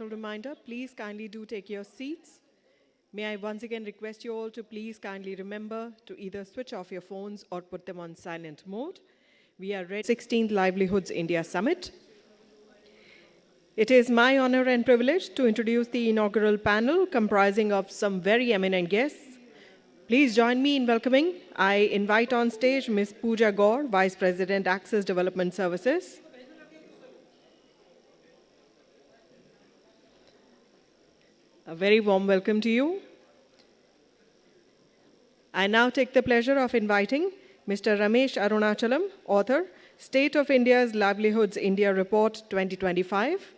Reminder, please kindly do take your seats. May I once again request you all to please kindly remember to either switch off your phones or put them on silent mode. We are ready for the 16th Livelihoods India Summit. It is my honor and privilege to introduce the inaugural panel comprising of some very eminent guests. Please join me in welcoming. I invite on stage Ms. Pooja Gaur, Vice President, Access Development Services. A very warm welcome to you. I now take the pleasure of inviting Mr. Ramesh Arunachalam, author, State of India's Livelihoods India Report 2025.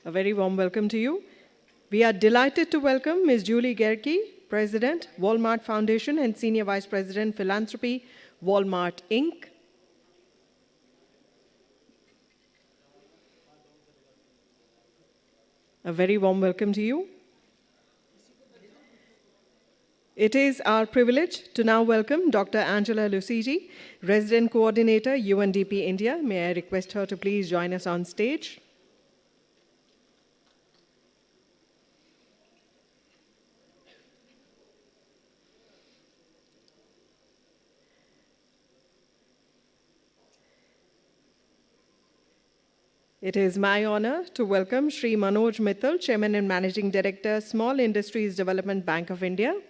A very warm welcome to you. We are delighted to welcome Ms. Julie Gerke, President, Walmart Foundation and Senior Vice President, Philanthropy, Walmart, Inc. A very warm welcome to you. It is our privilege to now welcome Dr. Angela Lucigi, Resident Coordinator, UNDP India. May I request her to please join us on stage. It is my honor to welcome Shri Manoj Mittal, Chairman and Managing Director, Small Industries Development Bank of India.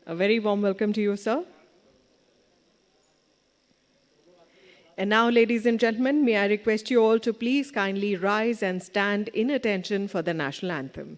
A very warm welcome to you, sir. And now, ladies and gentlemen, may I request you all to please kindly rise and stand in attention for the national anthem.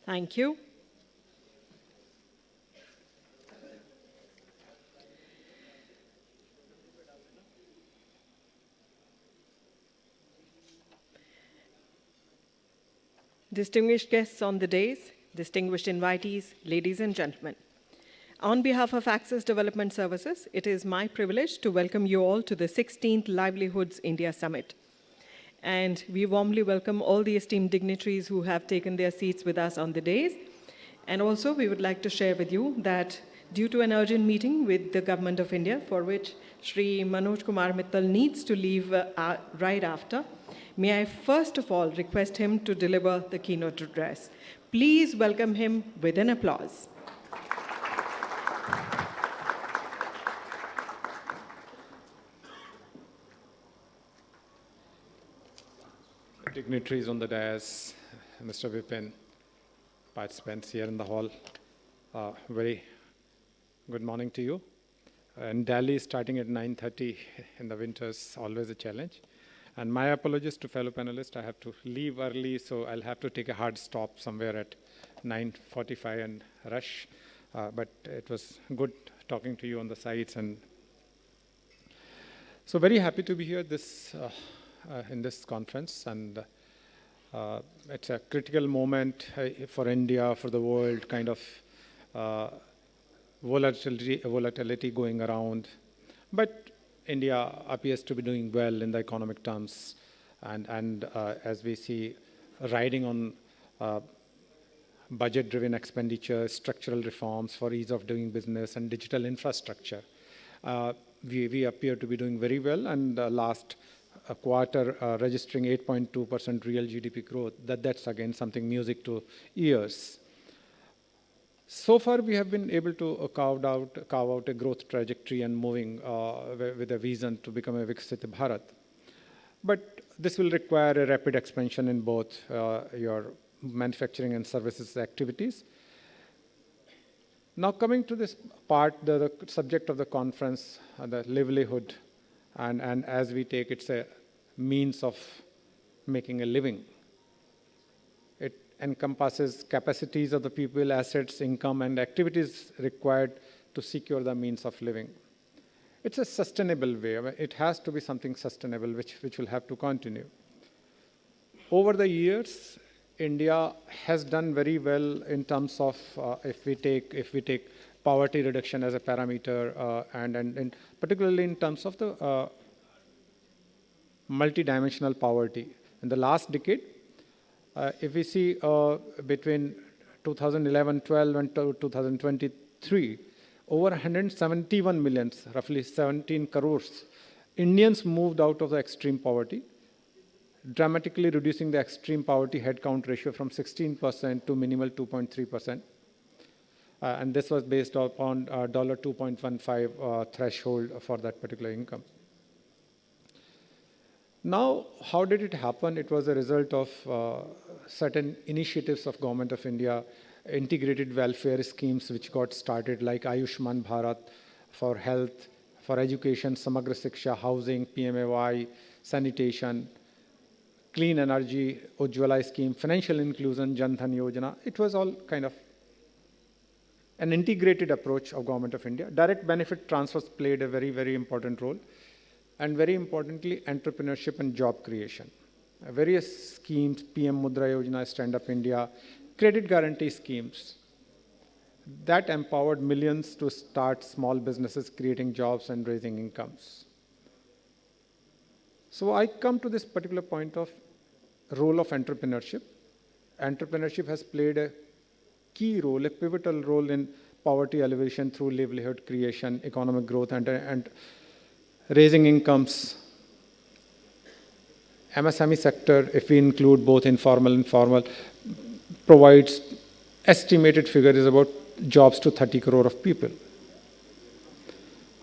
Thank you. Distinguished guests on the dais, distinguished invitees, ladies and gentlemen. On behalf of Access Development Services, it is my privilege to welcome you all to the 16th Livelihoods India Summit. And we warmly welcome all the esteemed dignitaries who have taken their seats with us on the dais. And also, we would like to share with you that due to an urgent meeting with the Government of India, for which Shri Manoj Kumar Mittal needs to leave right after, may I first of all request him to deliver the keynote address. Please welcome him with an applause. Dignitaries on the dais, Mr. Vipin, participants here in the hall, very good morning to you. In Delhi, starting at 9:30 in the winter is always a challenge. And my apologies to fellow panelists, I have to leave early, so I'll have to take a hard stop somewhere at 9:45 and rush. But it was good talking to you on the sites. And so very happy to be here in this conference, and it's a critical moment for India, for the world, kind of volatility going around. But India appears to be doing well in the economic terms, and as we see, riding on budget-driven expenditure, structural reforms for ease of doing business, and digital infrastructure. We appear to be doing very well, and last quarter registering 8.2% real GDP growth. That's again something music to ears. So far, we have been able to carve out a growth trajectory and moving with a vision to become a Viksit Bharat. But this will require a rapid expansion in both your manufacturing and services activities. Now coming to this part, the subject of the conference, the livelihood, and as we take it's a means of making a living. It encompasses capacities of the people, assets, income, and activities required to secure the means of living. It's a sustainable way. I mean, it has to be something sustainable, which will have to continue. Over the years, India has done very well in terms of if we take poverty reduction as a parameter, and particularly in terms of the multidimensional poverty. In the last decade, if we see between 2011-12 and 2023, over 171 million, roughly 17 crores, Indians moved out of the extreme poverty, dramatically reducing the extreme poverty headcount ratio from 16% to minimal 2.3%. And this was based upon $2.15 threshold for that particular income. Now, how did it happen? It was a result of certain initiatives of Government of India, integrated welfare schemes which got started like Ayushman Bharat for health, for education, Samagra Shiksha, housing, PMAY, sanitation, clean energy, Ujjwala scheme, financial inclusion, Jan Dhan Yojana. It was all kind of an integrated approach of Government of India. Direct benefit transfers played a very, very important role. And very importantly, entrepreneurship and job creation. Various schemes, PM Mudra Yojana, Stand Up India, credit guarantee schemes, that empowered millions to start small businesses, creating jobs and raising incomes. So I come to this particular point of role of entrepreneurship. Entrepreneurship has played a key role, a pivotal role in poverty alleviation through livelihood creation, economic growth, and raising incomes. MSME sector, if we include both informal and formal, provides estimated figure is about jobs to 30 crore of people.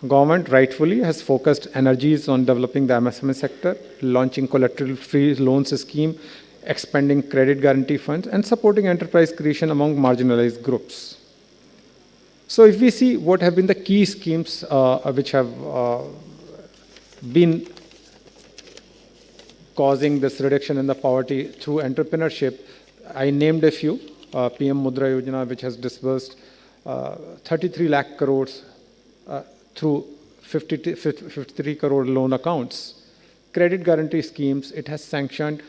Government rightfully has focused energies on developing the MSME sector, launching collateral-free loans scheme, expanding credit guarantee funds, and supporting enterprise creation among marginalized groups. So if we see what have been the key schemes which have been causing this reduction in the poverty through entrepreneurship, I named a few. PM Mudra Yojana, which has disbursed 33 lakh crores through 53 crore loan accounts. Credit guarantee schemes, it has sanctioned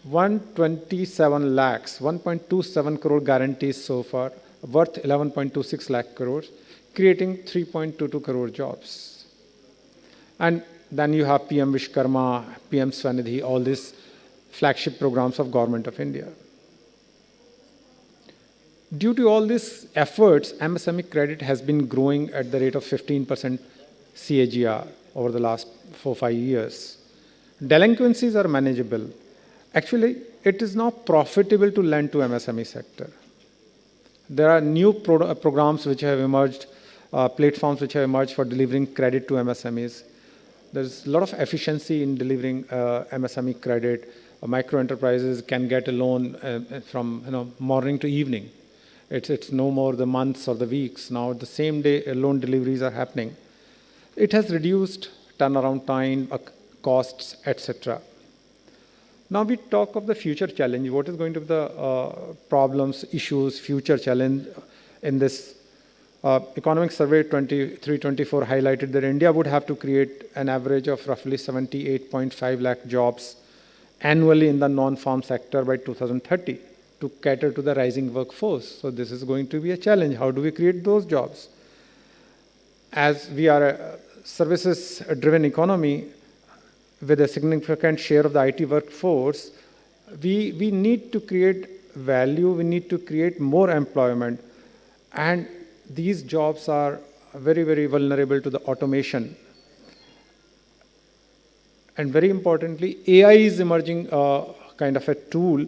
127 lakhs, 1.27 crore guarantees so far, worth 11.26 lakh crores, creating 3.22 crore jobs. And then you have PM Vishkarma, PM Swanidhi, all these flagship programs of Government of India. Due to all these efforts, MSME credit has been growing at the rate of 15% CAGR over the last 4-5 years. Delinquencies are manageable. Actually, it is now profitable to lend to MSME sector. There are new programs which have emerged, platforms which have emerged for delivering credit to MSMEs. There's a lot of efficiency in delivering MSME credit. Micro enterprises can get a loan from morning to evening. It's no more the months or the weeks. Now the same day loan deliveries are happening. It has reduced turnaround time, costs, etc. Now we talk of the future challenge. What is going to be the problems, issues, future challenge in this Economic Survey 23-24 highlighted that India would have to create an average of roughly 78.5 lakh jobs annually in the non-farm sector by 2030 to cater to the rising workforce. So this is going to be a challenge. How do we create those jobs? As we are a services-driven economy with a significant share of the IT workforce, we need to create value, we need to create more employment. And these jobs are very, very vulnerable to the automation. And very importantly, AI is emerging kind of a tool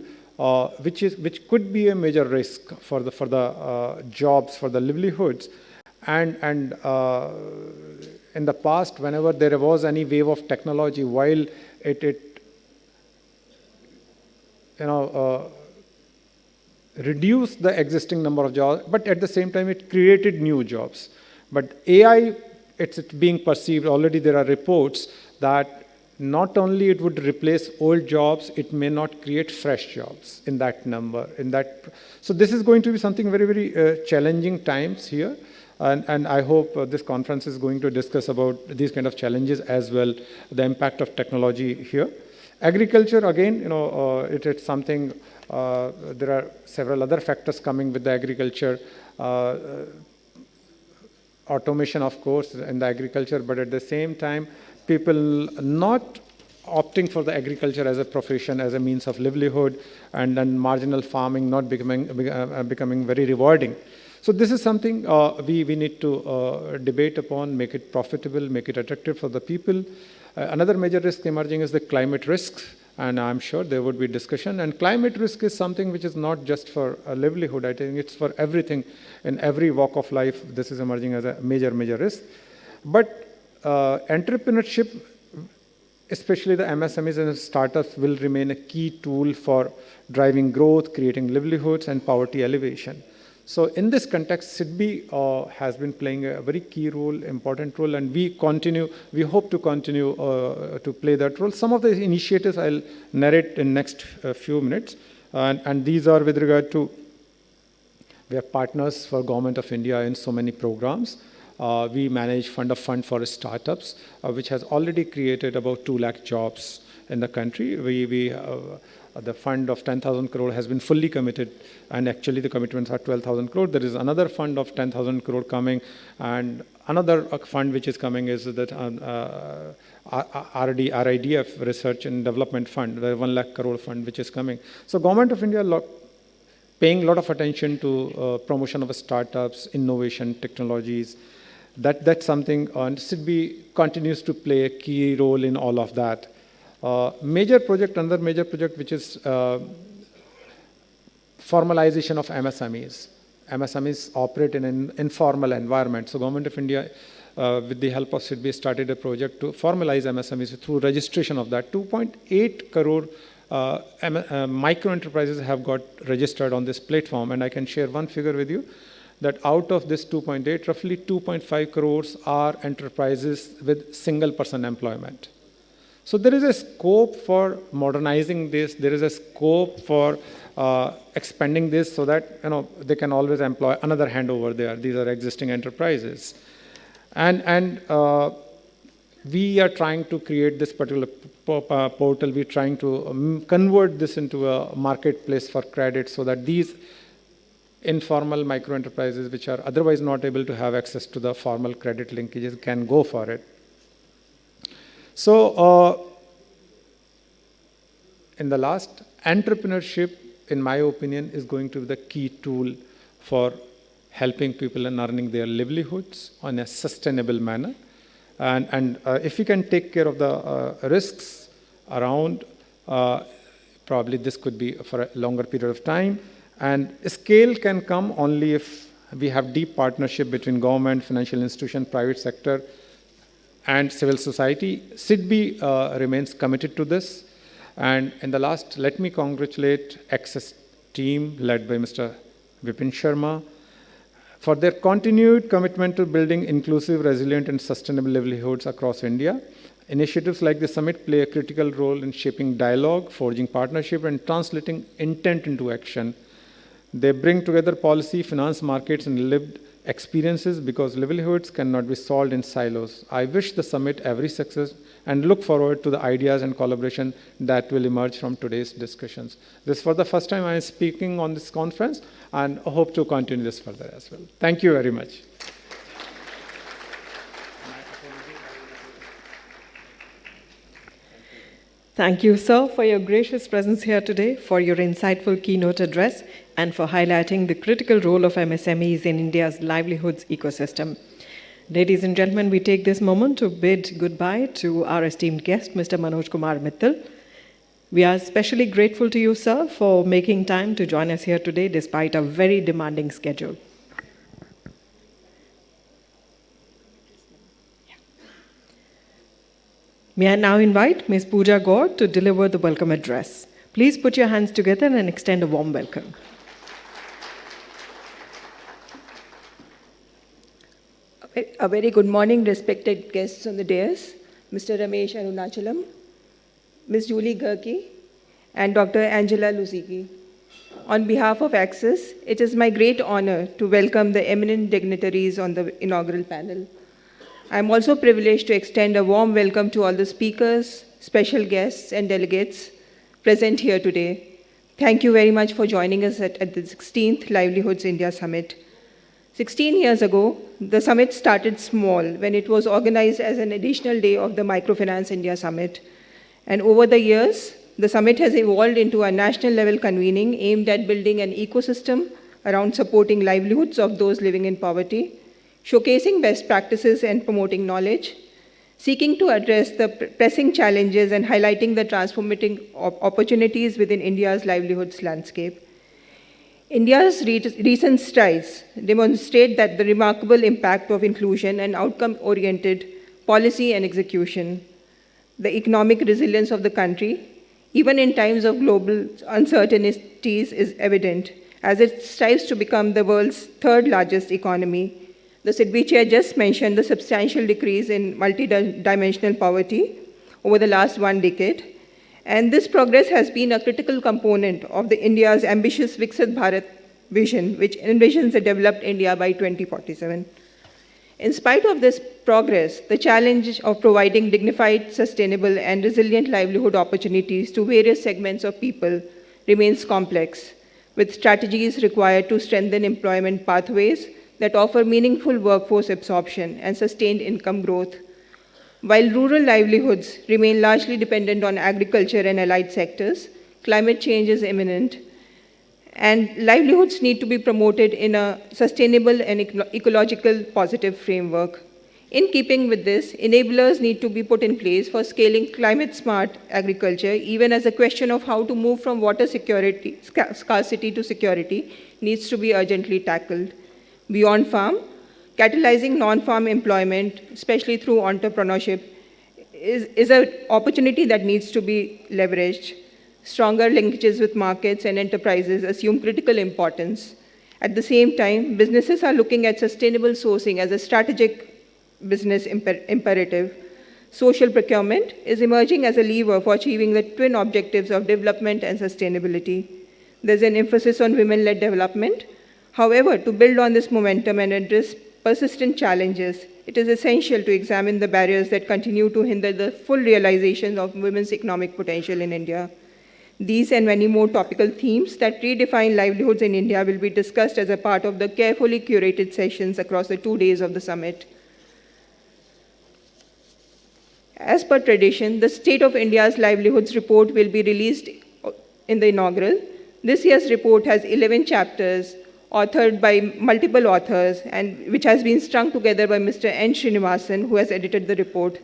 which could be a major risk for the jobs, for the livelihoods. And in the past, whenever there was any wave of technology, while it reduced the existing number of jobs, but at the same time, it created new jobs. But AI, it's being perceived, already there are reports that not only it would replace old jobs, it may not create fresh jobs in that number. So this is going to be something very, very challenging times here. And I hope this conference is going to discuss about these kind of challenges as well, the impact of technology here. Agriculture, again, it's something, there are several other factors coming with the agriculture. Automation, of course, in the agriculture, but at the same time, people not opting for the agriculture as a profession, as a means of livelihood, and then marginal farming not becoming very rewarding. So this is something we need to debate upon, make it profitable, make it attractive for the people. Another major risk emerging is the climate risks, and I'm sure there would be discussion. And climate risk is something which is not just for a livelihood. I think it's for everything, in every walk of life. This is emerging as a major, major risk. But entrepreneurship, especially the MSMEs and startups, will remain a key tool for driving growth, creating livelihoods, and poverty elevation. So in this context, SIDBI has been playing a very key role, important role, and we hope to continue to play that role. Some of the initiatives I'll narrate in next few minutes, and these are with regard to, we have partners for Government of India in so many programs. We manage fund of fund for startups, which has already created about 2 lakh jobs in the country. The fund of 10,000 crore has been fully committed, and actually the commitments are 12,000 crore. There is another fund of 10,000 crore coming, and another fund which is coming is that RIDF, Research and Development Fund, the 1 lakh crore fund which is coming. So Government of India paying a lot of attention to promotion of startups, innovation, technologies. That's something, and SIDBI continues to play a key role in all of that. Another major project which is formalization of MSMEs. MSMEs operate in an informal environment. So Government of India, with the help of SIDBI, started a project to formalize MSMEs through registration of that. 2.8 crore micro enterprises have got registered on this platform, and I can share one figure with you, that out of this 2.8, roughly 2.5 crores are enterprises with single person employment. So there is a scope for modernizing this. There is a scope for expanding this so that they can always employ another hand over there. These are existing enterprises, and we are trying to create this particular portal. We're trying to convert this into a marketplace for credit so that these informal micro enterprises, which are otherwise not able to have access to the formal credit linkages, can go for it. So in the last, entrepreneurship, in my opinion, is going to be the key tool for helping people in earning their livelihoods on a sustainable manner. And if we can take care of the risks around, probably this could be for a longer period of time. And scale can come only if we have deep partnership between government, financial institution, private sector, and civil society. SIDBI remains committed to this. And in the last, let me congratulate Access team led by Mr. Vipin Sharma for their continued commitment to building inclusive, resilient, and sustainable livelihoods across India. Initiatives like the summit play a critical role in shaping dialogue, forging partnership, and translating intent into action. They bring together policy, finance, markets, and lived experiences because livelihoods cannot be solved in silos. I wish the summit every success and look forward to the ideas and collaboration that will emerge from today's discussions. This is for the first time I am speaking on this conference, and I hope to continue this further as well. Thank you very much. Thank you, sir, for your gracious presence here today, for your insightful keynote address, and for highlighting the critical role of MSMEs in India's livelihoods ecosystem. Ladies and gentlemen, we take this moment to bid goodbye to our esteemed guest, Mr. Manoj Kumar Mittal. We are especially grateful to you, sir, for making time to join us here today despite a very demanding schedule. May I now invite Ms. Pooja Gaur to deliver the welcome address. Please put your hands together and extend a warm welcome. A very good morning, respected guests on the dais, Mr. Ramesh Arunachalam, Ms. Julie Gurki, and Dr. Angela Luzigi. On behalf of Access, it is my great honor to welcome the eminent dignitaries on the inaugural panel. I am also privileged to extend a warm welcome to all the speakers, special guests, and delegates present here today. Thank you very much for joining us at the 16th Livelihoods India Summit. 16 years ago, the summit started small when it was organized as an additional day of the Microfinance India Summit. And over the years, the summit has evolved into a national level convening aimed at building an ecosystem around supporting livelihoods of those living in poverty, showcasing best practices and promoting knowledge, seeking to address the pressing challenges and highlighting the transformative opportunities within India's livelihoods landscape. India's recent strides demonstrate that the remarkable impact of inclusion and outcome-oriented policy and execution, the economic resilience of the country, even in times of global uncertainties, is evident as it strives to become the world's third largest economy. The Sidvichi I just mentioned the substantial decrease in multidimensional poverty over the last 1 decade. And this progress has been a critical component of the India's ambitious Viksit Bharat vision, which envisions a developed India by 2047. In spite of this progress, the challenge of providing dignified, sustainable, and resilient livelihood opportunities to various segments of people remains complex, with strategies required to strengthen employment pathways that offer meaningful workforce absorption and sustained income growth. While rural livelihoods remain largely dependent on agriculture and allied sectors, climate change is imminent, and livelihoods need to be promoted in a sustainable and ecological positive framework. In keeping with this, enablers need to be put in place for scaling climate-smart agriculture, even as a question of how to move from water scarcity to security needs to be urgently tackled. Beyond farm, catalyzing non-farm employment, especially through entrepreneurship, is an opportunity that needs to be leveraged. Stronger linkages with markets and enterprises assume critical importance. At the same time, businesses are looking at sustainable sourcing as a strategic business imperative. Social procurement is emerging as a lever for achieving the twin objectives of development and sustainability. There's an emphasis on women-led development. However, to build on this momentum and address persistent challenges, it is essential to examine the barriers that continue to hinder the full realization of women's economic potential in India. These and many more topical themes that redefine livelihoods in India will be discussed as a part of the carefully curated sessions across the 2 days of the summit. As per tradition, the State of India's Livelihoods report will be released in the inaugural. This year's report has 11 chapters authored by multiple authors, and which has been strung together by Mr. N. Srinivasan, who has edited the report.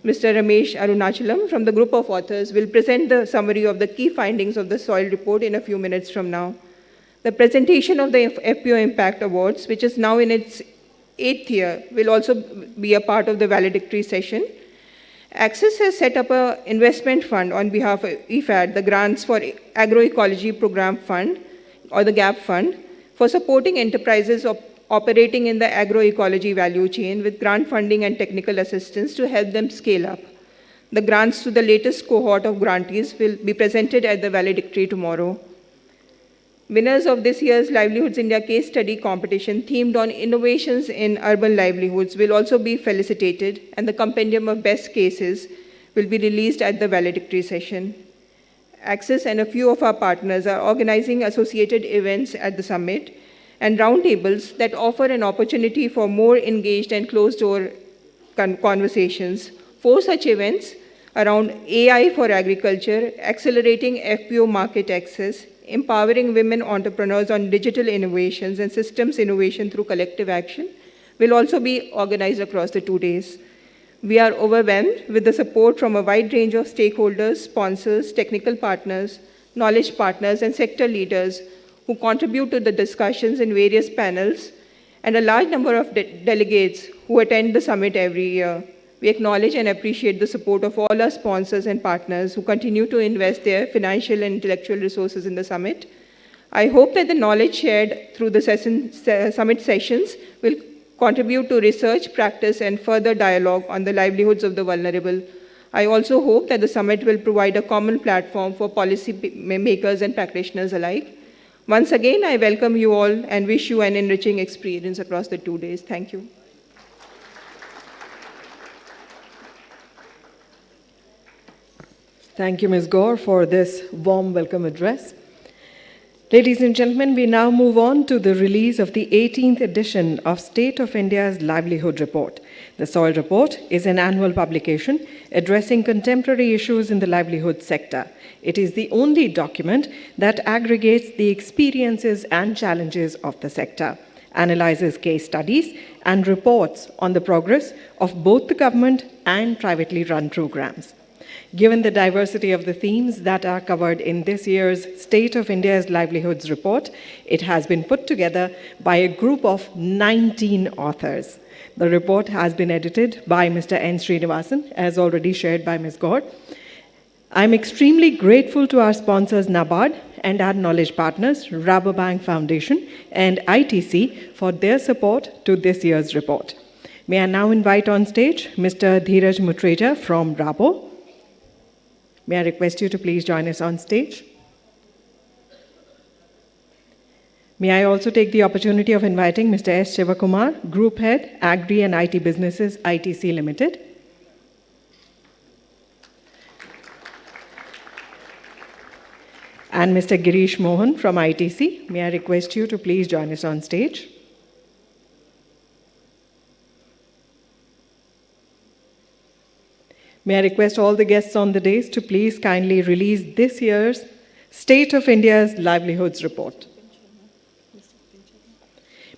Mr. Ramesh Arunachalam from the group of authors will present the summary of the key findings of the soil report in a few minutes from now. The presentation of the FPO Impact Awards, which is now in its 8th year, will also be a part of the valedictory session. Access has set up an investment fund on behalf of IFAD, the Grants for Agroecology Program Fund, or the GAP Fund, for supporting enterprises operating in the agroecology value chain with grant funding and technical assistance to help them scale up. The grants to the latest cohort of grantees will be presented at the valedictory tomorrow. Winners of this year's Livelihoods India case study competition themed on innovations in urban livelihoods will also be felicitated, and the compendium of best cases will be released at the valedictory session. Access and a few of our partners are organizing associated events at the summit and roundtables that offer an opportunity for more engaged and closed-door conversations. 4 such events around AI for agriculture, accelerating FPO market access, empowering women entrepreneurs on digital innovations and systems innovation through collective action will also be organized across the 2 days. We are overwhelmed with the support from a wide range of stakeholders, sponsors, technical partners, knowledge partners, and sector leaders who contribute to the discussions in various panels, and a large number of delegates who attend the summit every year. We acknowledge and appreciate the support of all our sponsors and partners who continue to invest their financial and intellectual resources in the summit. I hope that the knowledge shared through the summit sessions will contribute to research, practice, and further dialogue on the livelihoods of the vulnerable. I also hope that the summit will provide a common platform for policy makers and practitioners alike. Once again, I welcome you all and wish you an enriching experience across the 2 days. Thank you. Thank you, Ms. Gaur, for this warm welcome address. Ladies and gentlemen, we now move on to the release of the 18th edition of State of India's Livelihood Report. The Soil Report is an annual publication addressing contemporary issues in the livelihood sector. It is the only document that aggregates the experiences and challenges of the sector, analyzes case studies, and reports on the progress of both the government and privately run programs. Given the diversity of the themes that are covered in this year's State of India's Livelihoods Report, it has been put together by a group of 19 authors. The report has been edited by Mr. N. Srinivasan, as already shared by Ms. Gaur. I'm extremely grateful to our sponsors NABARD and our knowledge partners, Rabobank Foundation and ITC, for their support to this year's report. May I now invite on stage Mr. Dheeraj Mutreja from Rabo. May I request you to please join us on stage? May I also take the opportunity of inviting Mr. S. Shivakumar, Group Head, Agri and IT Businesses, ITC Limited. And Mr. Girish Mohan from ITC. May I request you to please join us on stage? May I request all the guests on the dais to please kindly release this year's State of India's Livelihoods Report.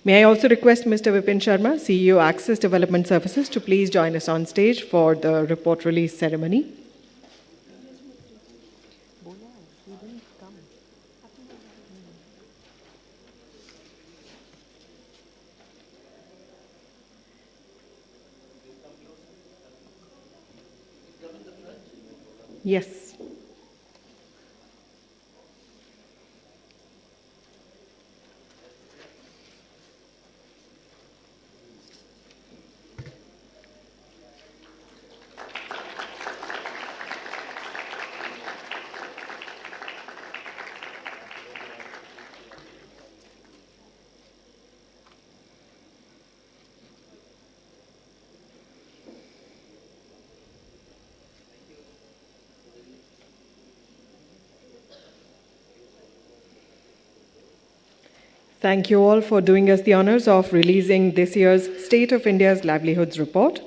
May I also request Mr. Vipin Sharma, CEO Access Development Services, to please join us on stage for the report release ceremony. Yes. Thank you all for doing us the honors of releasing this year's State of India's Livelihoods Report.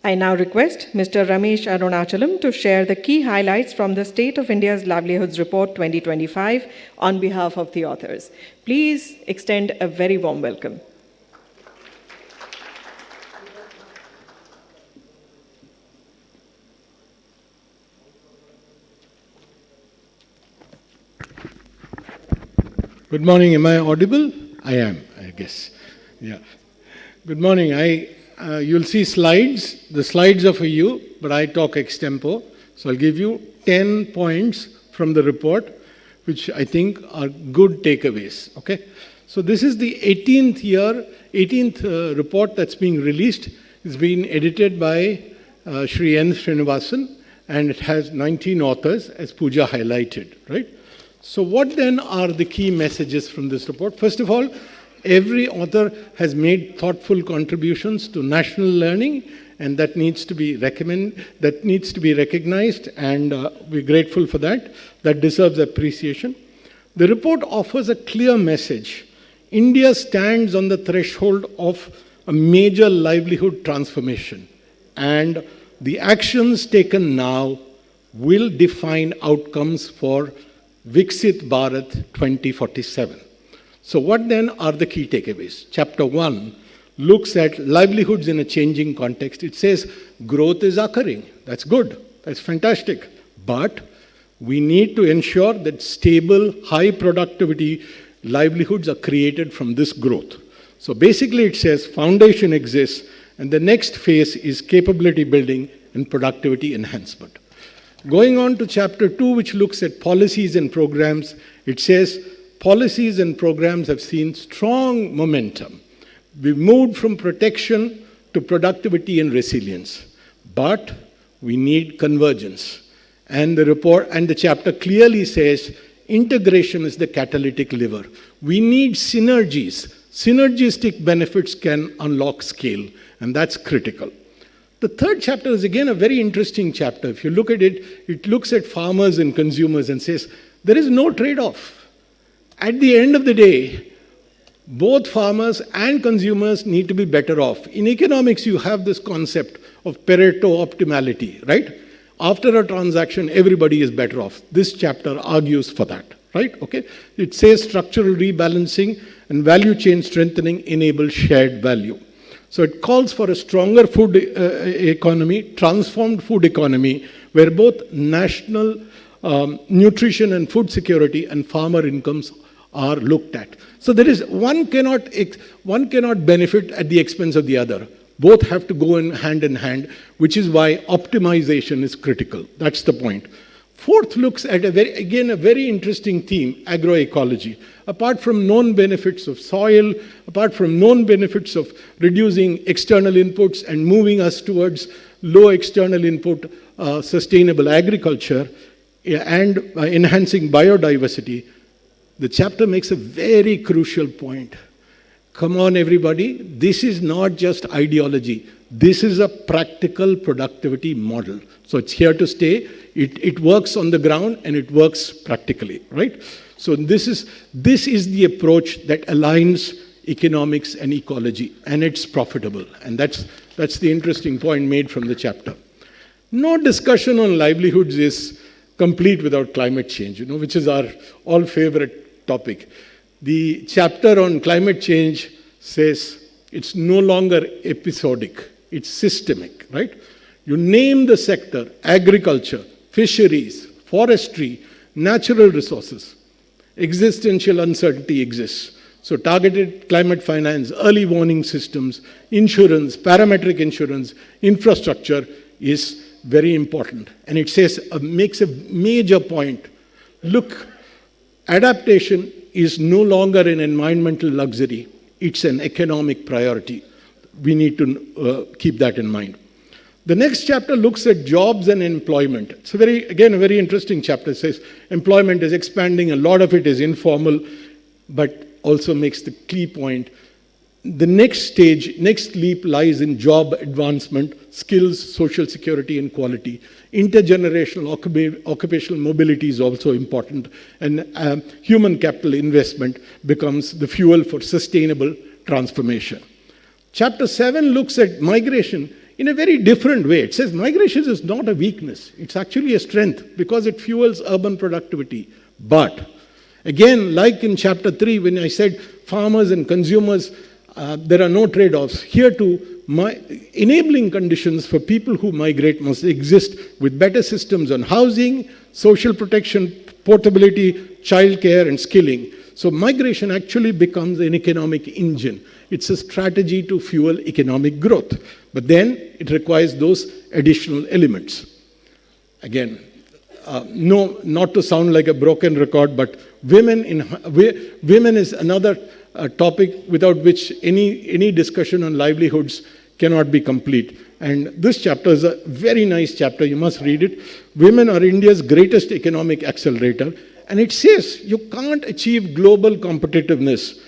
I now request Mr. Ramesh Arunachalam to share the key highlights from the State of India's Livelihoods Report 2025 on behalf of the authors. Please extend a very warm welcome. Good morning. Am I audible? I am, I guess. Yeah. Good morning. You'll see slides. The slides are for you, but I talk extempo. So I'll give you 10 points from the report, which I think are good takeaways. Okay. So this is the 18th report that's being released. It's been edited by Shri N. Srinivasan, and it has 19 authors, as Pooja highlighted, right? So what then are the key messages from this report? First of all, every author has made thoughtful contributions to national learning, and that needs to be recognized, and we're grateful for that. That deserves appreciation. The report offers a clear message. India stands on the threshold of a major livelihood transformation. and the actions taken now will define outcomes for Viksit Bharat 2047. So what then are the key takeaways? Chapter 1 looks at livelihoods in a changing context. It says growth is occurring. That's good. That's fantastic. But we need to ensure that stable, high productivity livelihoods are created from this growth. So basically it says foundation exists, and the next phase is capability building and productivity enhancement. Going on to chapter 2, which looks at policies and programs, it says policies and programs have seen strong momentum. We've moved from protection to productivity and resilience, but we need convergence. And the report and the chapter clearly says integration is the catalytic lever. We need synergies. Synergistic benefits can unlock scale, and that's critical. The third chapter is again a very interesting chapter. If you look at it, it looks at farmers and consumers and says there is no trade-off. At the end of the day, both farmers and consumers need to be better off. In economics, you have this concept of Pareto optimality, right? After a transaction, everybody is better off. This chapter argues for that, right? Okay. It says structural rebalancing and value chain strengthening enable shared value. So it calls for a stronger food economy, transformed food economy, where both national nutrition and food security and farmer incomes are looked at. So there is one cannot benefit at the expense of the other. Both have to go in hand, which is why optimization is critical. That's the point. Fourth looks at a very interesting theme, agroecology. Apart from known benefits of soil, apart from known benefits of reducing external inputs and moving us towards low external input, sustainable agriculture, and enhancing biodiversity, the chapter makes a very crucial point. Come on, everybody, this is not just ideology. This is a practical productivity model. So it's here to stay. It works on the ground and it works practically, right? So this is the approach that aligns economics and ecology, and it's profitable. And that's the interesting point made from the chapter. No discussion on livelihoods is complete without climate change, which is our all favorite topic. The chapter on climate change says it's no longer episodic, it's systemic, right? You name the sector, agriculture, fisheries, forestry, natural resources, existential uncertainty exists. So targeted climate finance, early warning systems, insurance, parametric insurance, infrastructure is very important. And it says, makes a major point. Look, adaptation is no longer an environmental luxury. It's an economic priority. We need to keep that in mind. The next chapter looks at jobs and employment. It's a very interesting chapter. It says employment is expanding. A lot of it is informal, but also makes the key point. The next leap lies in job advancement, skills, social security, and quality. Intergenerational occupational mobility is also important, and human capital investment becomes the fuel for sustainable transformation. Chapter 7 looks at migration in a very different way. It says migration is not a weakness. It's actually a strength because it fuels urban productivity. But again, like in chapter 3, when I said farmers and consumers, there are no trade-offs. Here too, enabling conditions for people who migrate must exist with better systems on housing, social protection, portability, childcare, and skilling. So migration actually becomes an economic engine. It's a strategy to fuel economic growth. But then it requires those additional elements. Again, no, not to sound like a broken record, but women is another topic without which any discussion on livelihoods cannot be complete. And this chapter is a very nice chapter. You must read it. Women are India's greatest economic accelerator. And it says you can't achieve global competitiveness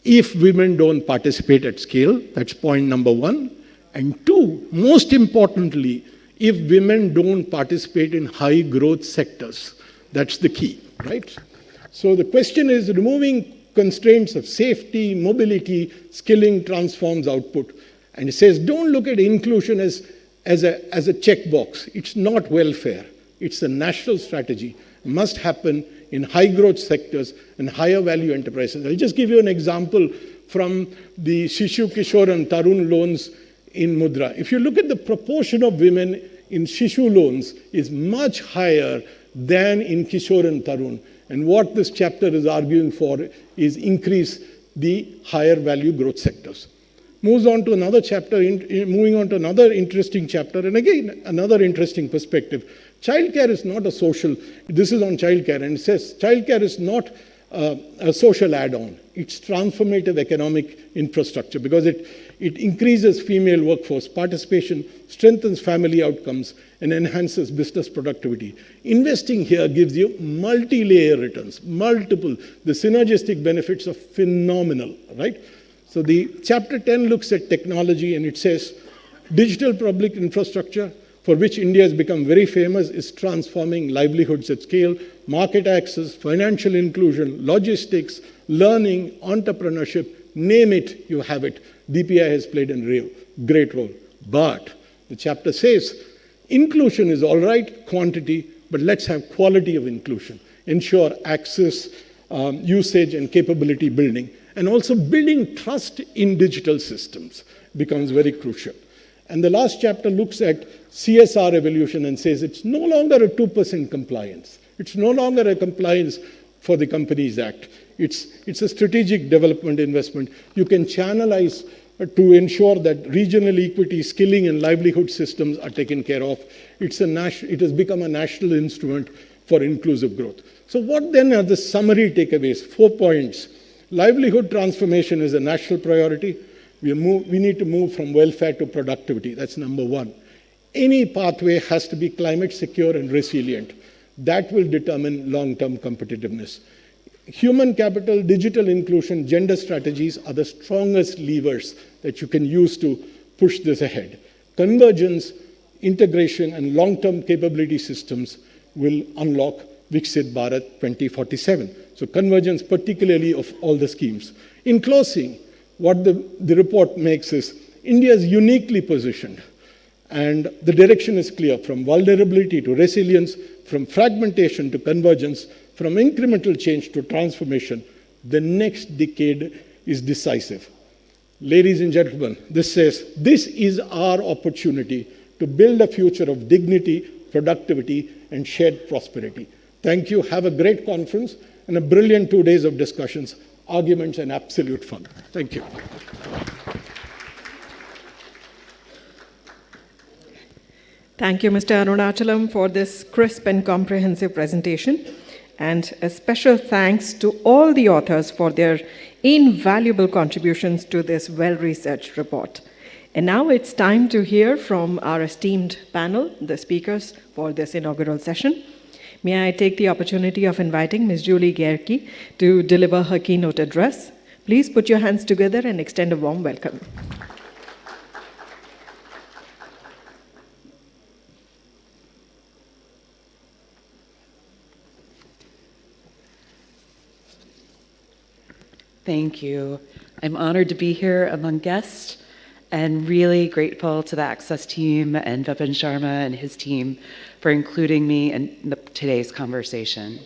if women don't participate at scale. That's point number 1. And 2, most importantly, if women don't participate in high growth sectors. That's the key, right? So the question is, removing constraints of safety, mobility, skilling transforms output. And it says, don't look at inclusion as as a checkbox. It's not welfare. It's a national strategy. It must happen in high growth sectors and higher value enterprises. I'll just give you an example from the Shishu, Kishore and Tarun loans in Mudra. If you look at the proportion of women in Shishu loans is much higher than in Kishore and Tarun. And what this chapter is arguing for is increase the higher value growth sectors. Moves on to another chapter, moving on to another interesting chapter, and again, another interesting perspective. Childcare is not a social, this is on childcare, and it says childcare is not a social add-on. It's transformative economic infrastructure because it increases female workforce participation, strengthens family outcomes, and enhances business productivity. Investing here gives you multi-layer returns, multiple. The synergistic benefits are phenomenal, right? So the chapter 10 looks at technology and it says, digital public infrastructure, for which India has become very famous, is transforming livelihoods at scale, market access, financial inclusion, logistics, learning, entrepreneurship, name it, you have it. DPI has played a great role. But the chapter says, inclusion is all right, quantity, but let's have quality of inclusion. Ensure access, usage, and capability building. And also building trust in digital systems becomes very crucial. And the last chapter looks at CSR evolution and says it's no longer a 2% compliance. It's no longer a compliance for the Companies Act. It's a strategic development investment. You can channelize to ensure that regional equity, skilling, and livelihood systems are taken care of. It has become a national instrument for inclusive growth. So what then are the summary takeaways? 4 points. Livelihood transformation is a national priority. We need to move from welfare to productivity. That's number one. Any pathway has to be climate secure and resilient. That will determine long-term competitiveness. Human capital, digital inclusion, gender strategies are the strongest levers that you can use to push this ahead. Convergence, integration, and long-term capability systems will unlock Viksit Bharat 2047. So convergence particularly of all the schemes. In closing, what the report makes is India is uniquely positioned and the direction is clear from vulnerability to resilience, from fragmentation to convergence, from incremental change to transformation. The next decade is decisive. Ladies and gentlemen, this says this is our opportunity to build a future of dignity, productivity, and shared prosperity. Thank you. Have a great conference and a brilliant 2 days of discussions, arguments, and absolute fun. Thank you. Thank you, Mr. Arunachalam, for this crisp and comprehensive presentation. And a special thanks to all the authors for their invaluable contributions to this well-researched report. And now it's time to hear from our esteemed panel, the speakers for this inaugural session. May I take the opportunity of inviting Ms. Julie Gerke to deliver her keynote address. Please put your hands together and extend a warm welcome. Thank you. I'm honored to be here among guests and really grateful to the Access team and Vipin Sharma and his team for including me in today's conversation.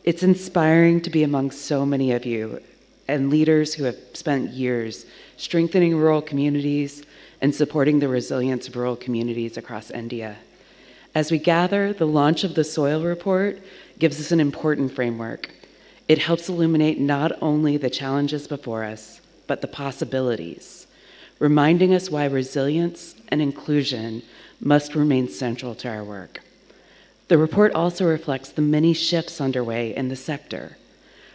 It's inspiring to be among so many of you and leaders who have spent years strengthening rural communities and supporting the resilience of rural communities across India. As we gather, the launch of the Soil Report gives us an important framework. It helps illuminate not only the challenges before us, but the possibilities, reminding us why resilience and inclusion must remain central to our work. The report also reflects the many shifts underway in the sector,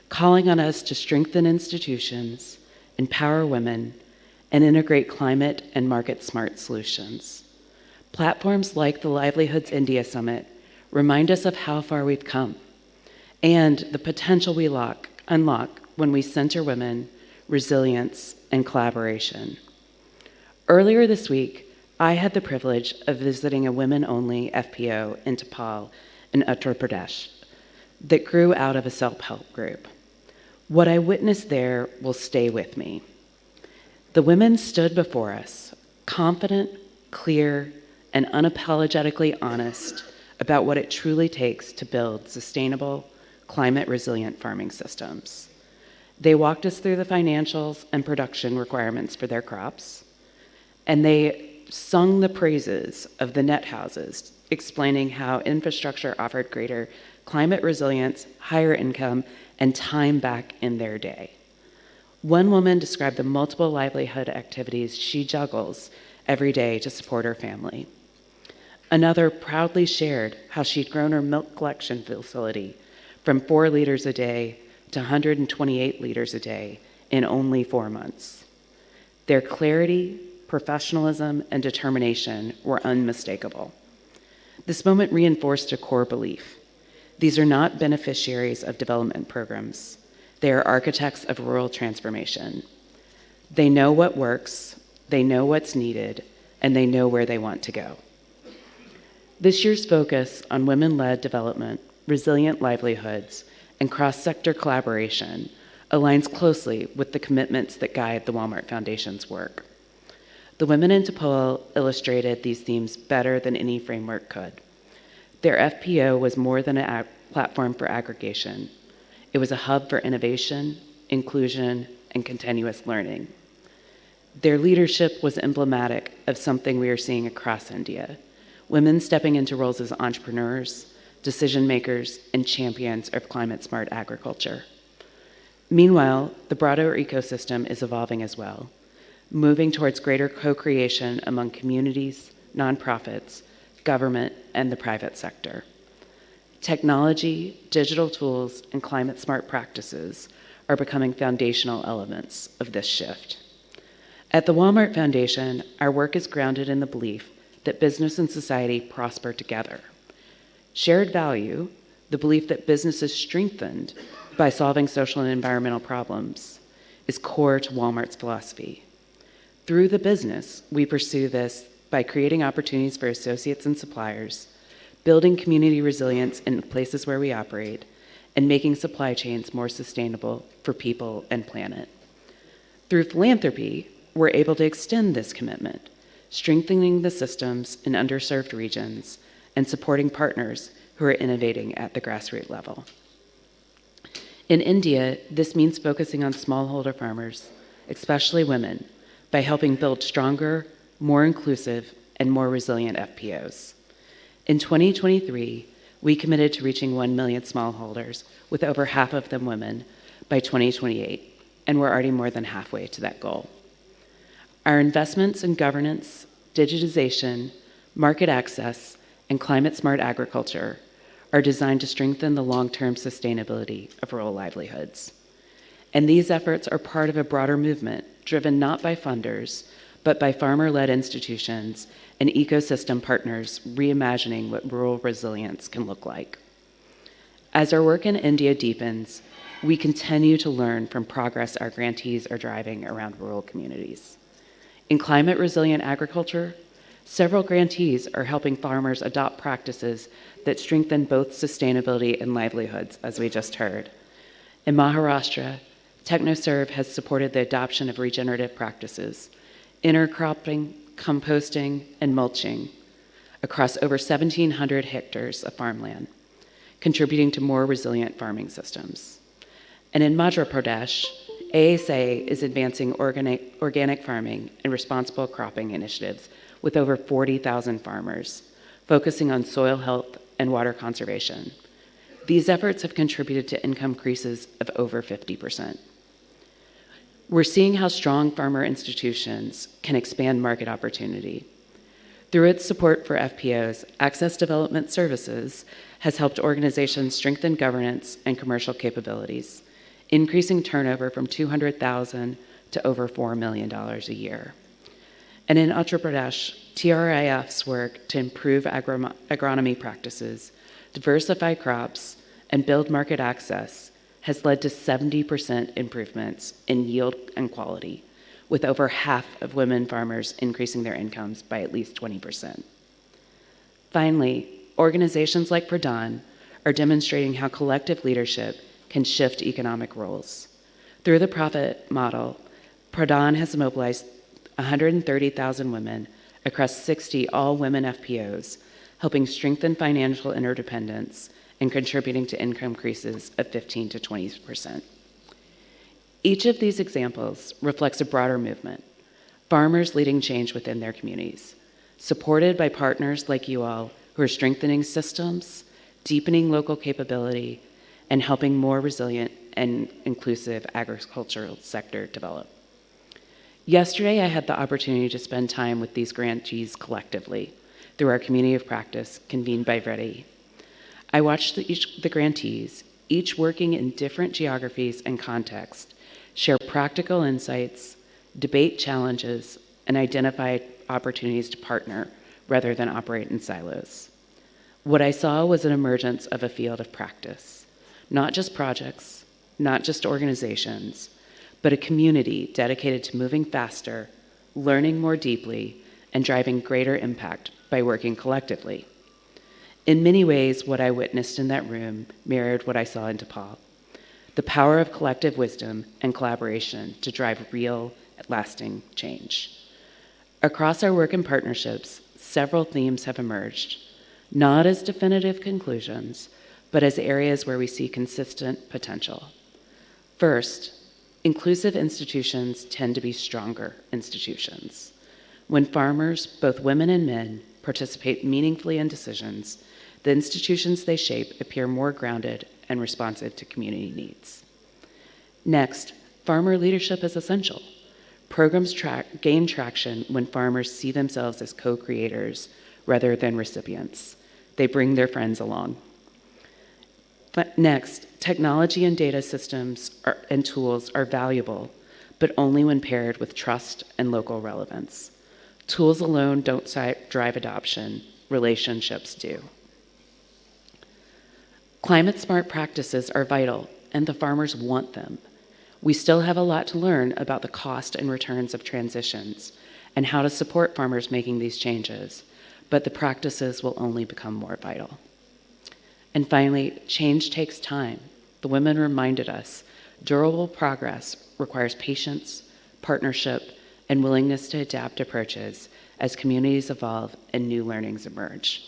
calling on us to strengthen institutions, empower women, and integrate climate and market-smart solutions. Platforms like the Livelihoods India Summit remind us of how far we've come and the potential we unlock when we center women, resilience, and collaboration. Earlier this week, I had the privilege of visiting a women-only FPO in Tapal in Uttar Pradesh that grew out of a self-help group. What I witnessed there will stay with me. The women stood before us, confident, clear, and unapologetically honest about what it truly takes to build sustainable, climate-resilient farming systems. They walked us through the financials and production requirements for their crops, and they sung the praises of the net houses, explaining how infrastructure offered greater climate resilience, higher income, and time back in their day. One woman described the multiple livelihood activities she juggles every day to support her family. Another proudly shared how she'd grown her milk collection facility from 4 liters a day to 128 liters a day in only 4 months. Their clarity, professionalism, and determination were unmistakable. This moment reinforced a core belief. These are not beneficiaries of development programs. They are architects of rural transformation. They know what works, they know what's needed, and they know where they want to go. This year's focus on women-led development, resilient livelihoods, and cross-sector collaboration aligns closely with the commitments that guide the Walmart Foundation's work. The women in Tupelo illustrated these themes better than any framework could. Their FPO was more than a platform for aggregation. It was a hub for innovation, inclusion, and continuous learning. Their leadership was emblematic of something we are seeing across India: women stepping into roles as entrepreneurs, decision makers, and champions of climate-smart agriculture. Meanwhile, the broader ecosystem is evolving as well, moving towards greater co-creation among communities, nonprofits, government, and the private sector. Technology, digital tools, and climate-smart practices are becoming foundational elements of this shift. At the Walmart Foundation, our work is grounded in the belief that business and society prosper together. Shared value, the belief that business is strengthened by solving social and environmental problems, is core to Walmart's philosophy. Through the business, we pursue this by creating opportunities for associates and suppliers, building community resilience in the places where we operate, and making supply chains more sustainable for people and planet. Through philanthropy, we're able to extend this commitment, strengthening the systems in underserved regions and supporting partners who are innovating at the grassroots level. In India, this means focusing on smallholder farmers, especially women, by helping build stronger, more inclusive, and more resilient FPOs. In 2023, we committed to reaching 1 million smallholders, with over half of them women, by 2028, and we're already more than halfway to that goal. Our investments in governance, digitization, market access, and climate-smart agriculture are designed to strengthen the long-term sustainability of rural livelihoods. And these efforts are part of a broader movement driven not by funders, but by farmer-led institutions and ecosystem partners reimagining what rural resilience can look like. As our work in India deepens, we continue to learn from progress our grantees are driving around rural communities. In climate-resilient agriculture, several grantees are helping farmers adopt practices that strengthen both sustainability and livelihoods, as we just heard. In Maharashtra, TechnoServe has supported the adoption of regenerative practices, intercropping, composting, and mulching across over 1,700 hectares of farmland, contributing to more resilient farming systems. And in Madhya Pradesh, ASA is advancing organic farming and responsible cropping initiatives with over 40,000 farmers, focusing on soil health and water conservation. These efforts have contributed to income increases of over 50%. We're seeing how strong farmer institutions can expand market opportunity. Through its support for FPOs, Access Development Services has helped organizations strengthen governance and commercial capabilities, increasing turnover from $200,000 to over $4 million a year. And in Uttar Pradesh, TRIF's work to improve agronomy practices, diversify crops, and build market access has led to 70% improvements in yield and quality, with over half of women farmers increasing their incomes by at least 20%. Finally, organizations like Pradhan are demonstrating how collective leadership can shift economic roles. Through the profit model, Pradhan has mobilized 130,000 women across 60 all-women FPOs, helping strengthen financial interdependence and contributing to income increases of 15 to 20%. Each of these examples reflects a broader movement, farmers leading change within their communities, supported by partners like you all who are strengthening systems, deepening local capability, and helping more resilient and inclusive agricultural sector develop. Yesterday, I had the opportunity to spend time with these grantees collectively through our community of practice convened by VREDI. I watched the grantees, each working in different geographies and contexts, share practical insights, debate challenges, and identify opportunities to partner rather than operate in silos. What I saw was an emergence of a field of practice, not just projects, not just organizations, but a community dedicated to moving faster, learning more deeply, and driving greater impact by working collectively. In many ways, what I witnessed in that room mirrored what I saw in DePaul: the power of collective wisdom and collaboration to drive real, lasting change. Across our work and partnerships, several themes have emerged, not as definitive conclusions, but as areas where we see consistent potential. First, inclusive institutions tend to be stronger institutions. When farmers, both women and men, participate meaningfully in decisions, the institutions they shape appear more grounded and responsive to community needs. Next, farmer leadership is essential. Programs gain traction when farmers see themselves as co-creators rather than recipients. They bring their friends along. But next, technology and data systems and tools are valuable, but only when paired with trust and local relevance. Tools alone don't drive adoption, relationships do. Climate-smart practices are vital, and the farmers want them. We still have a lot to learn about the cost and returns of transitions and how to support farmers making these changes, but the practices will only become more vital. And finally, change takes time. The women reminded us durable progress requires patience, partnership, and willingness to adapt approaches as communities evolve and new learnings emerge.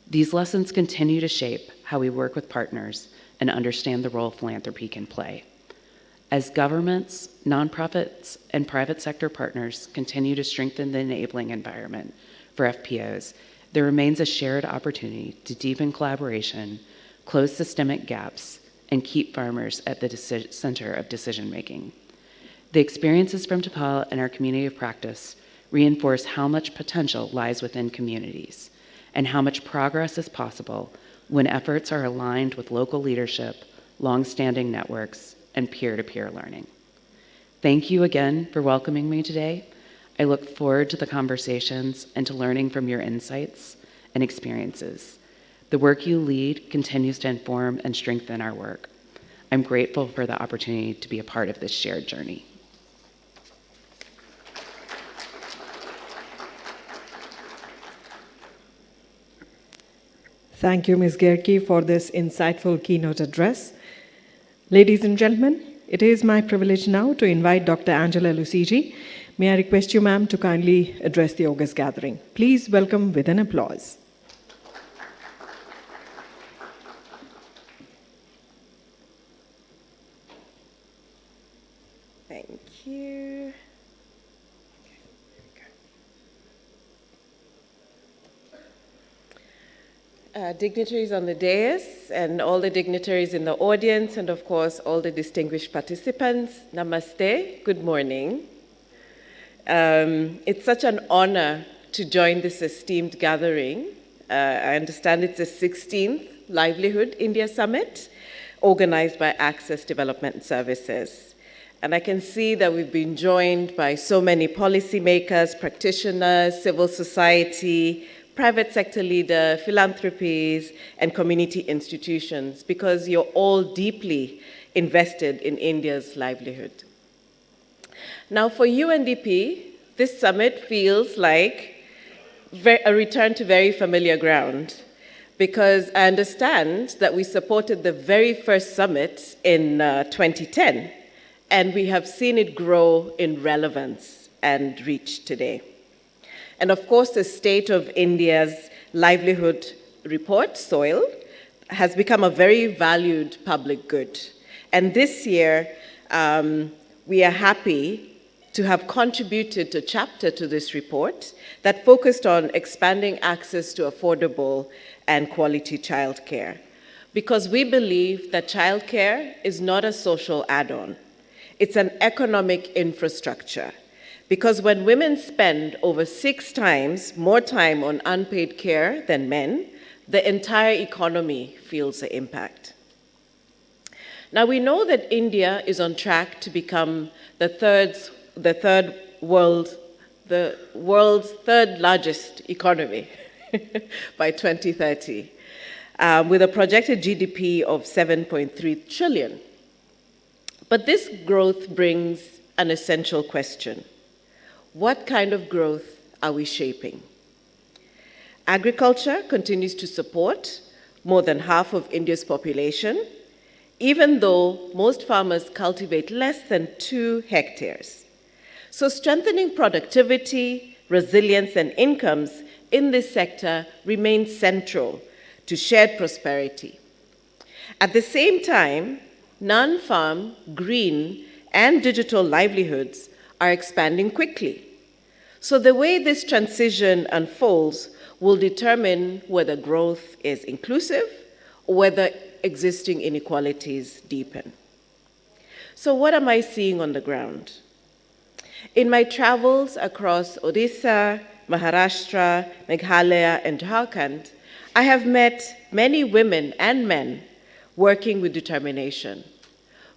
These lessons continue to shape how we work with partners and understand the role philanthropy can play. As governments, nonprofits, and private sector partners continue to strengthen the enabling environment for FPOs, there remains a shared opportunity to deepen collaboration, close systemic gaps, and keep farmers at the center of decision-making. The experiences from DePaul and our community of practice reinforce how much potential lies within communities and how much progress is possible when efforts are aligned with local leadership, long-standing networks, and peer-to-peer learning. Thank you again for welcoming me today. I look forward to the conversations and to learning from your insights and experiences. The work you lead continues to inform and strengthen our work. I'm grateful for the opportunity to be a part of this shared journey. Thank you, Ms. Gerke, for this insightful keynote address. Ladies and gentlemen, it is my privilege now to invite Dr. Angela Lucigi. May I request you, ma'am, to kindly address the August gathering. Please welcome with an applause. Thank you. Dignitaries on the dais and all the dignitaries in the audience, and of course all the distinguished participants, namaste, good morning. It's such an honor to join this esteemed gathering. I understand it's the 16th Livelihood India Summit, organized by Access Development Services. And I can see that we've been joined by so many policymakers, practitioners, civil society, private sector leaders, philanthropies, and community institutions, because you're all deeply invested in India's livelihood. Now, for UNDP, this summit feels like a return to very familiar ground, because I understand that we supported the very first summit in 2010, and we have seen it grow in relevance and reach today. And of course, the State of India's livelihood report, SOIL, has become a very valued public good. And this year, we are happy to have contributed a chapter to this report that focused on expanding access to affordable and quality childcare. Because we believe that childcare is not a social add-on. It's an economic infrastructure. Because when women spend over 6 times more time on unpaid care than men, the entire economy feels the impact. Now, we know that India is on track to become the world's third largest economy by 2030, with a projected GDP of 7.3 trillion. But this growth brings an essential question. What kind of growth are we shaping? Agriculture continues to support more than half of India's population, even though most farmers cultivate less than 2 hectares. So strengthening productivity, resilience, and incomes in this sector remains central to shared prosperity. At the same time, non-farm, green, and digital livelihoods are expanding quickly. So the way this transition unfolds will determine whether growth is inclusive or whether existing inequalities deepen. So what am I seeing on the ground? In my travels across Odisha, Maharashtra, Meghalaya, and Jharkhand, I have met many women and men working with determination.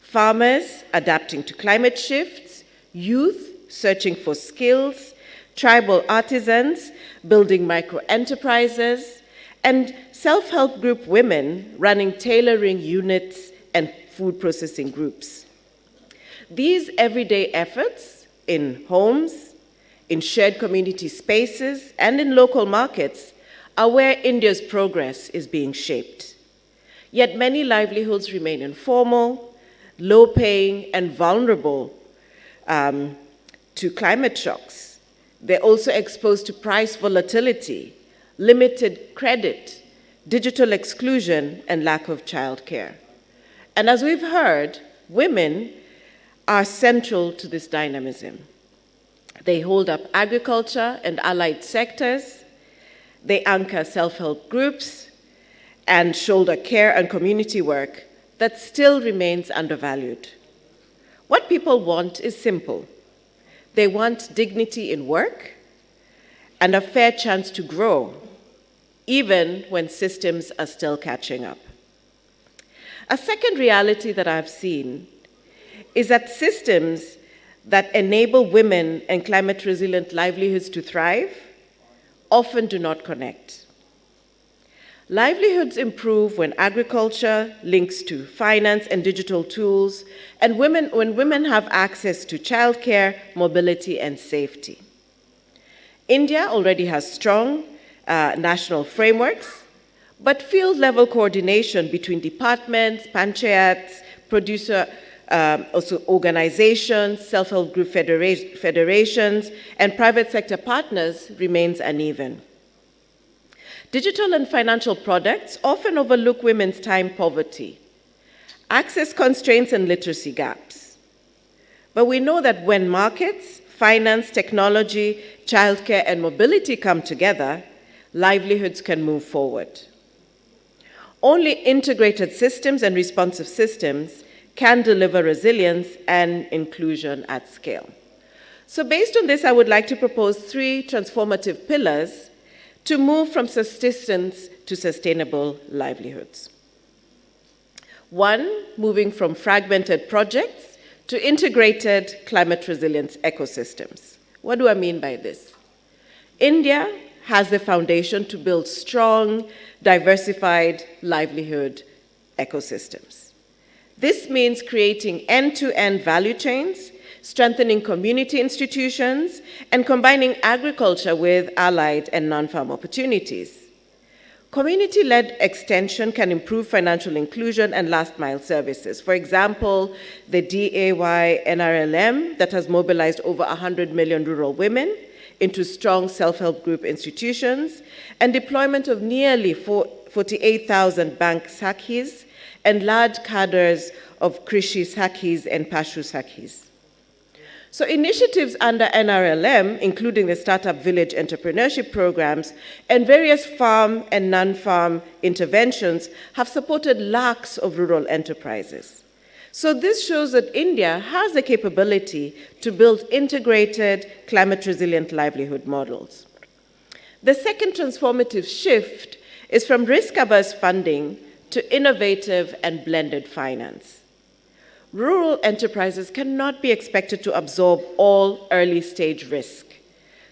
Farmers adapting to climate shifts, youth searching for skills, tribal artisans building micro-enterprises, and self-help group women running tailoring units and food processing groups. These everyday efforts in homes, in shared community spaces, and in local markets are where India's progress is being shaped. Yet many livelihoods remain informal, low-paying, and vulnerable to climate shocks. They're also exposed to price volatility, limited credit, digital exclusion, and lack of childcare. And as we've heard, women are central to this dynamism. They hold up agriculture and allied sectors, they anchor self-help groups, and shoulder care and community work that still remains undervalued. What people want is simple. They want dignity in work and a fair chance to grow, even when systems are still catching up. A second reality that I've seen is that systems that enable women and climate-resilient livelihoods to thrive often do not connect. Livelihoods improve when agriculture links to finance and digital tools, and when women have access to childcare, mobility, and safety. India already has strong national frameworks, but field-level coordination between departments, panchayats, also organizations, self-help group federations, and private sector partners remains uneven. Digital and financial products often overlook women's time poverty, access constraints, and literacy gaps. But we know that when markets, finance, technology, childcare, and mobility come together, livelihoods can move forward. Only integrated systems and responsive systems can deliver resilience and inclusion at scale. So based on this, I would like to propose 3 transformative pillars to move from subsistence to sustainable livelihoods. 1, moving from fragmented projects to integrated climate resilience ecosystems. What do I mean by this? India has the foundation to build strong, diversified livelihood ecosystems. This means creating end-to-end value chains, strengthening community institutions, and combining agriculture with allied and non-farm opportunities. Community-led extension can improve financial inclusion and last-mile services. For example, the DAY NRLM that has mobilized over 100 million rural women into strong self-help group institutions, and deployment of nearly 48,000 bank sakhis and large cadres of Krishi sakhis and Pashu sakhis. So initiatives under NRLM, including the Startup Village Entrepreneurship Programs and various farm and non-farm interventions, have supported lakhs of rural enterprises. So this shows that India has the capability to build integrated, climate-resilient livelihood models. The second transformative shift is from risk-averse funding to innovative and blended finance. Rural enterprises cannot be expected to absorb all early-stage risk.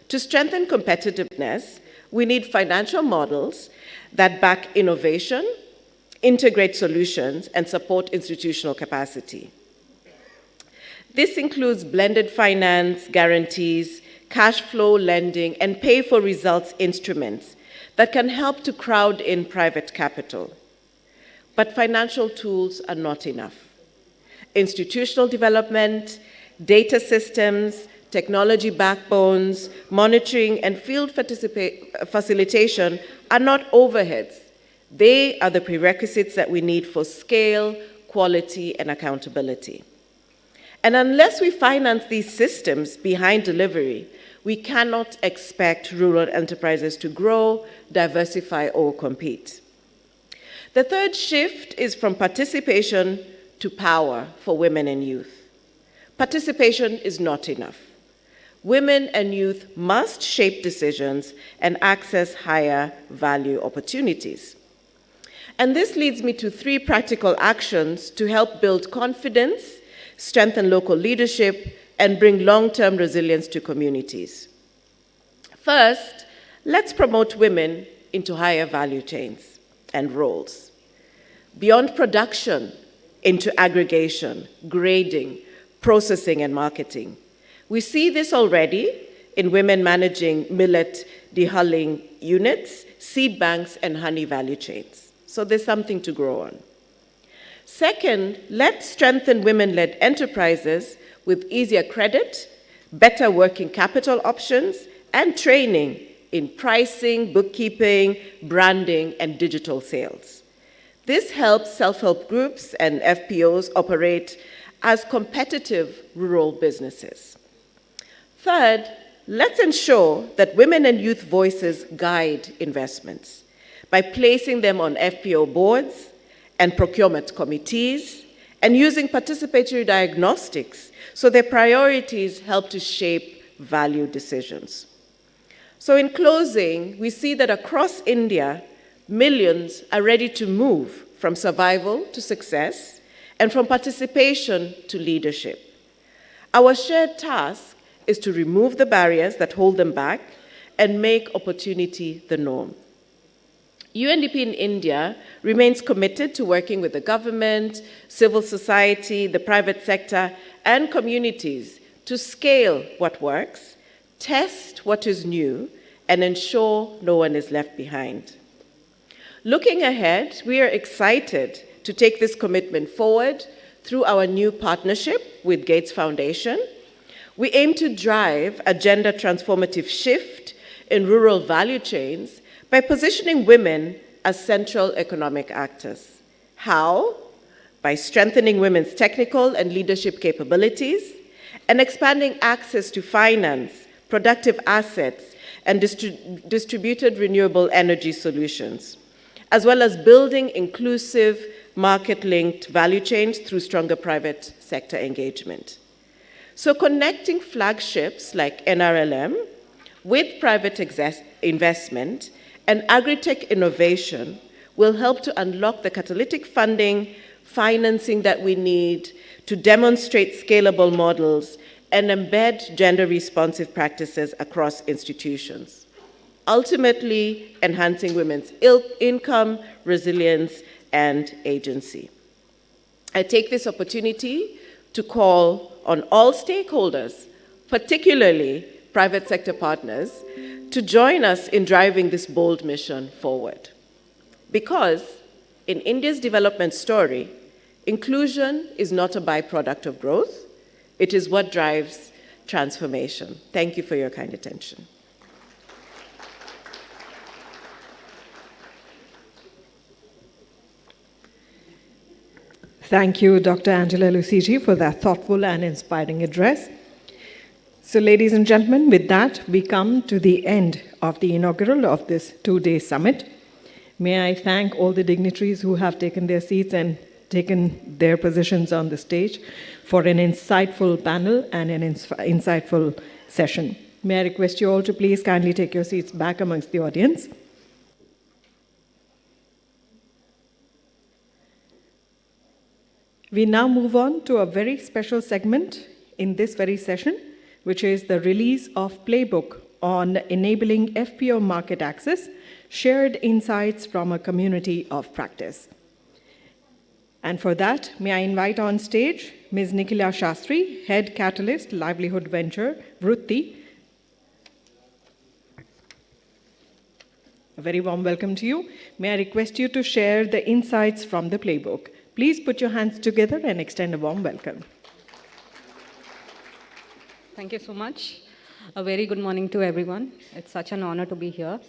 To strengthen competitiveness, we need financial models that back innovation, integrate solutions, and support institutional capacity. This includes blended finance, guarantees, cash flow lending, and pay-for-results instruments that can help to crowd in private capital. But financial tools are not enough. Institutional development, data systems, technology backbones, monitoring, and field facilitation are not overheads. They are the prerequisites that we need for scale, quality, and accountability. And unless we finance these systems behind delivery, we cannot expect rural enterprises to grow, diversify, or compete. The third shift is from participation to power for women and youth. Participation is not enough. Women and youth must shape decisions and access higher value opportunities. And this leads me to 3 practical actions to help build confidence, strengthen local leadership, and bring long-term resilience to communities. First, let's promote women into higher value chains and roles. Beyond production, into aggregation, grading, processing, and marketing. We see this already in women managing millet dehulling units, seed banks, and honey value chains. So there's something to grow on. Second, let's strengthen women-led enterprises with easier credit, better working capital options, and training in pricing, bookkeeping, branding, and digital sales. This helps self-help groups and FPOs operate as competitive rural businesses. Third, let's ensure that women and youth voices guide investments by placing them on FPO boards and procurement committees and using participatory diagnostics so their priorities help to shape value decisions. So in closing, we see that across India, millions are ready to move from survival to success and from participation to leadership. Our shared task is to remove the barriers that hold them back and make opportunity the norm. UNDP in India remains committed to working with the government, civil society, the private sector, and communities to scale what works, test what is new, and ensure no one is left behind. Looking ahead, we are excited to take this commitment forward through our new partnership with Gates Foundation. We aim to drive a gender transformative shift in rural value chains by positioning women as central economic actors. How? By strengthening women's technical and leadership capabilities and expanding access to finance, productive assets, and distributed renewable energy solutions, as well as building inclusive, market-linked value chains through stronger private sector engagement. So connecting flagships like NRLM with private investment and agri-tech innovation will help to unlock the catalytic funding, financing that we need to demonstrate scalable models and embed gender-responsive practices across institutions, ultimately enhancing women's income, resilience, and agency. I take this opportunity to call on all stakeholders, particularly private sector partners, to join us in driving this bold mission forward. Because in India's development story, inclusion is not a byproduct of growth, it is what drives transformation. Thank you for your kind attention. Thank you, Dr. Angela Lucigi, for that thoughtful and inspiring address. So, ladies and gentlemen, with that, we come to the end of the inaugural of this two-day summit. May I thank all the dignitaries who have taken their seats and taken their positions on the stage for an insightful panel and an insightful session. May I request you all to please kindly take your seats back amongst the audience. We now move on to a very special segment in this very session, which is the release of playbook on enabling FPO market access, shared insights from a community of practice. And for that, may I invite on stage Ms. Nikhila Shastri, Head Catalyst Livelihood Venture, Vritti. A very warm welcome to you. May I request you to share the insights from the playbook. Please put your hands together and extend a warm welcome. Thank you so much. A very good morning to everyone. It's such an honor to be here.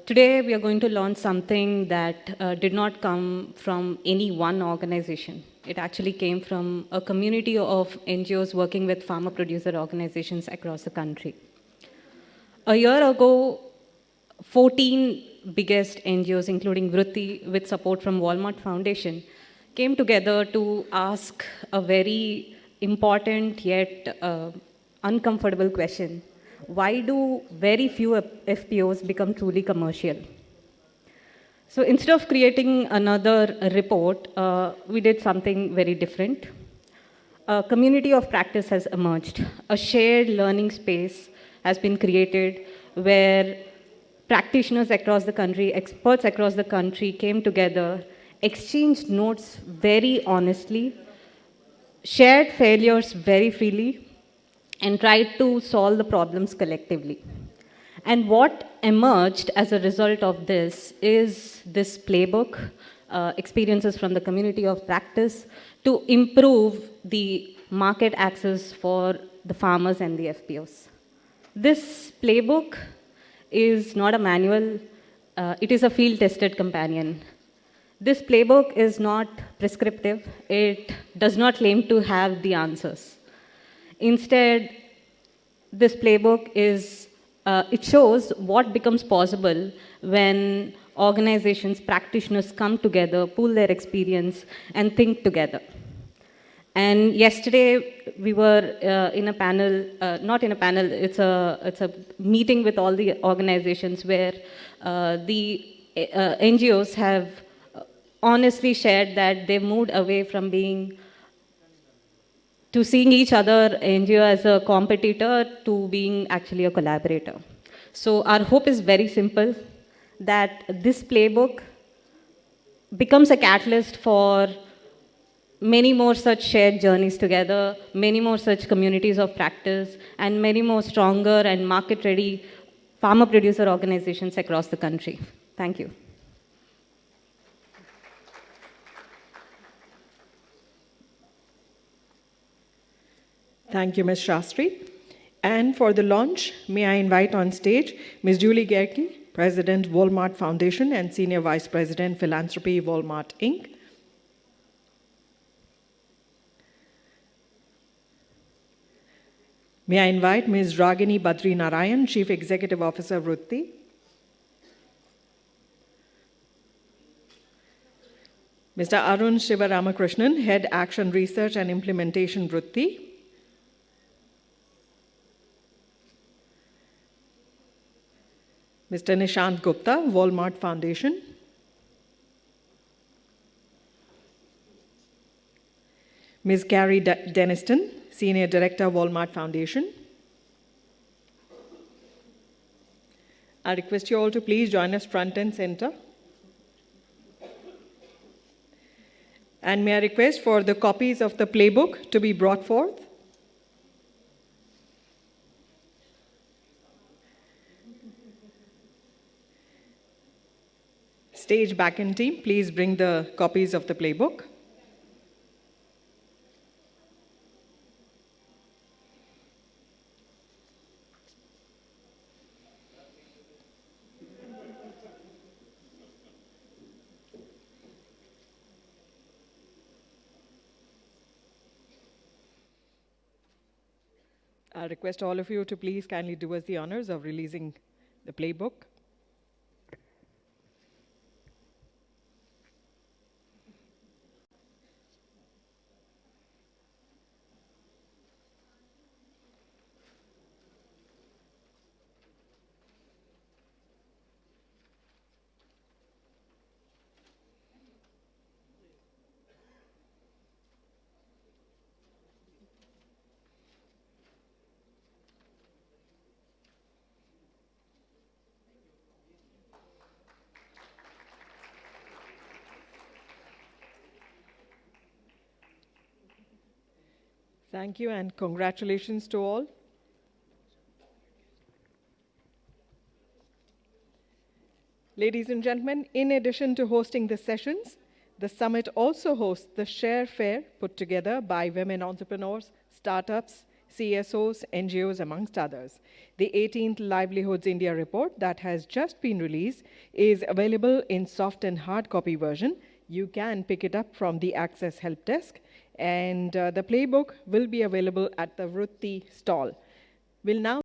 Today, we are going to launch something that did not come from any one organization. It actually came from a community of NGOs working with farmer producer organizations across the country. A year ago, 14 biggest NGOs, including Vritti, with support from Walmart Foundation, came together to ask a very important yet uncomfortable question. Why do very few FPOs become truly commercial? So instead of creating another report, we did something very different. A community of practice has emerged. A shared learning space has been created where practitioners across the country, experts across the country came together, exchanged notes very honestly, shared failures very freely, and tried to solve the problems collectively. And what emerged as a result of this is this playbook, experiences from the community of practice, to improve the market access for the farmers and the FPOs. This playbook is not a manual, it is a field-tested companion. This playbook is not prescriptive, it does not claim to have the answers. Instead, this playbook is, it shows what becomes possible when organizations, practitioners come together, pool their experience, and think together. And yesterday, we were in a panel, not in a panel, it's a meeting with all the organizations where the NGOs have honestly shared that they've moved away from seeing each other, NGO, as a competitor to being actually a collaborator. So our hope is very simple, that this playbook becomes a catalyst for many more such shared journeys together, many more such communities of practice, and many more stronger and market-ready farmer-producer organizations across the country. Thank you. Thank you, Ms. Shastri. And for the launch, may I invite on stage Ms. Julie Gerke, President, Walmart Foundation and Senior Vice President, Philanthropy, Walmart, Inc. May I invite Ms. Ragini Badri Narayan, Chief Executive Officer, Vritti. Mr. Arun Sivaramakrishnan, Head Action Research and Implementation, Vritti. Mr. Nishant Gupta, Walmart Foundation. Ms. Carrie Deniston, Senior Director, Walmart Foundation. I request you all to please join us front and center. And may I request for the copies of the playbook to be brought forth? Stage backend team, please bring the copies of the playbook. I request all of you to please kindly do us the honors of releasing the playbook. Thank you and congratulations to all. Ladies and gentlemen, in addition to hosting the sessions, the summit also hosts the Share Fair put together by women entrepreneurs, startups, CSOs, NGOs, amongst others. The 18th Livelihoods India report that has just been released is available in soft and hard copy version. You can pick it up from the Access Help Desk, and the playbook will be available at the Vrutti stall. We'll now